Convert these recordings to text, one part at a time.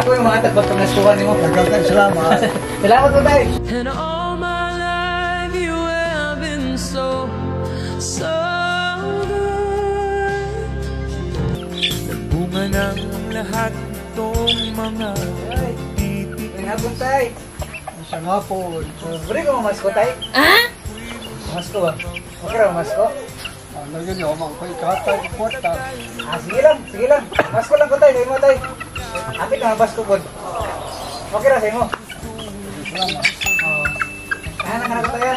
Ako yung mga tagbagpangastuhan ni mo. Nagkakang salamat. Salamat po tayo. And all my life you have been so good. Nagbunga ng lahat itong mga titi. Nga po tayo. Isa nga po. Buri ko mamasko tayo. Mamasko ba? Okay ra mamasko? Lagyan niyo, mga ikatay, ikota. Sige lang, sige lang. Masko lang po tayo, sayo mo tayo. Apit na mabasko po. Okay ra, sayo mo. Salamat. Kahanan ka na ko tayo.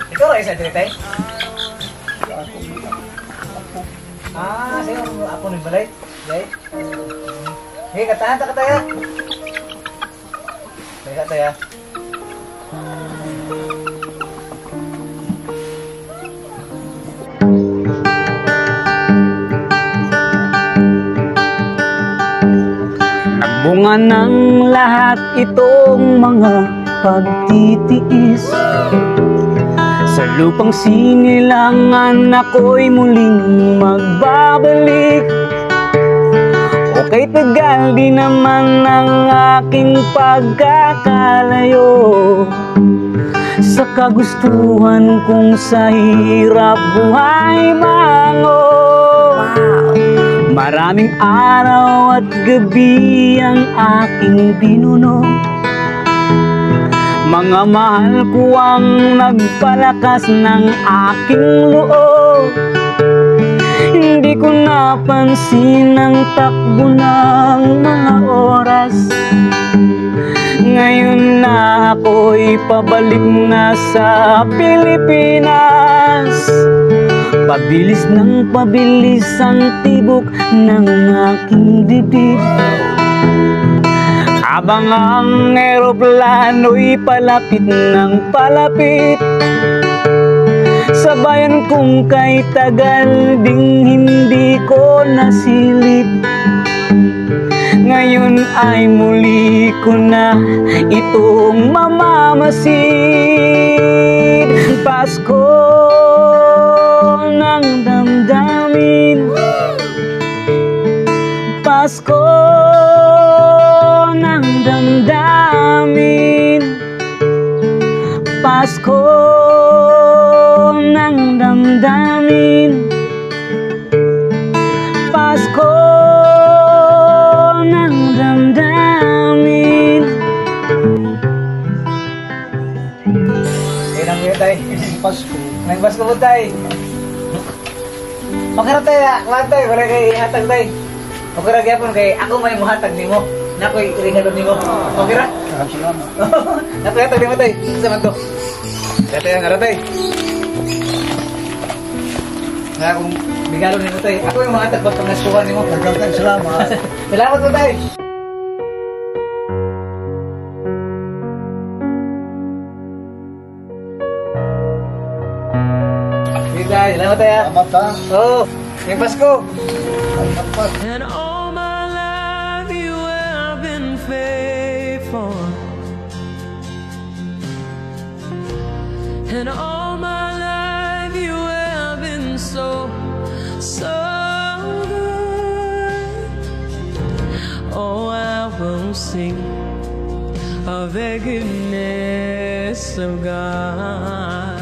Ikaw ra isa dito tayo? Sayo ako ni balay. Jay. Hey, katahan ta ka tayo. Tayo ka tayo. Bunga ng lahat itong mga pagtitiis. Sa lupang sinilangan ako'y muling magbabalik. O kay tagal di naman ang aking pagkakalayo sa kagustuhan kong sa hirap buhay mango. Maraming araw at gabi ang aking binuno. Mga mahal ko ang nagpalakas ng aking loob. Hindi ko napansin ang takbo ng mga oras. Ngayon na ako'y pabalik na sa Pilipinas. Pabilis ng pabilis ang tibok ng aking dibdib. Habang ang eroplano'y palapit ng palapit sa bayan kong kay tagal ding hindi ko nasilip. Ngayon ay muli ko na itong mamamasid. Pasko ng damdamin, Pasko ng damdamin, Pasko ng damdamin, Pasko ng damdamin. Nang tayo. Pasko. Nang Pasko po tayo. Makara tayo, aklaan tayo. Wala kayo ihatag tayo. Makara gyapon kay ako may muhatag ni mo. Nako'y iringalon ni mo. Makara? Salamat. Nako'y hatag ni mo tayo. Isa man to. Kaya tayo ang ara tayo. Kaya kung bigalon ni mo tayo. Ako yung mga tagbagpangastuhan ni mo. Nagkakang salamat. Salamat po tayo. Salamat tayo. Salamat ha. Oo. Yung Pasko. And all my life you have been faithful. And all my life you have been so good. Oh, I will sing of the goodness of God.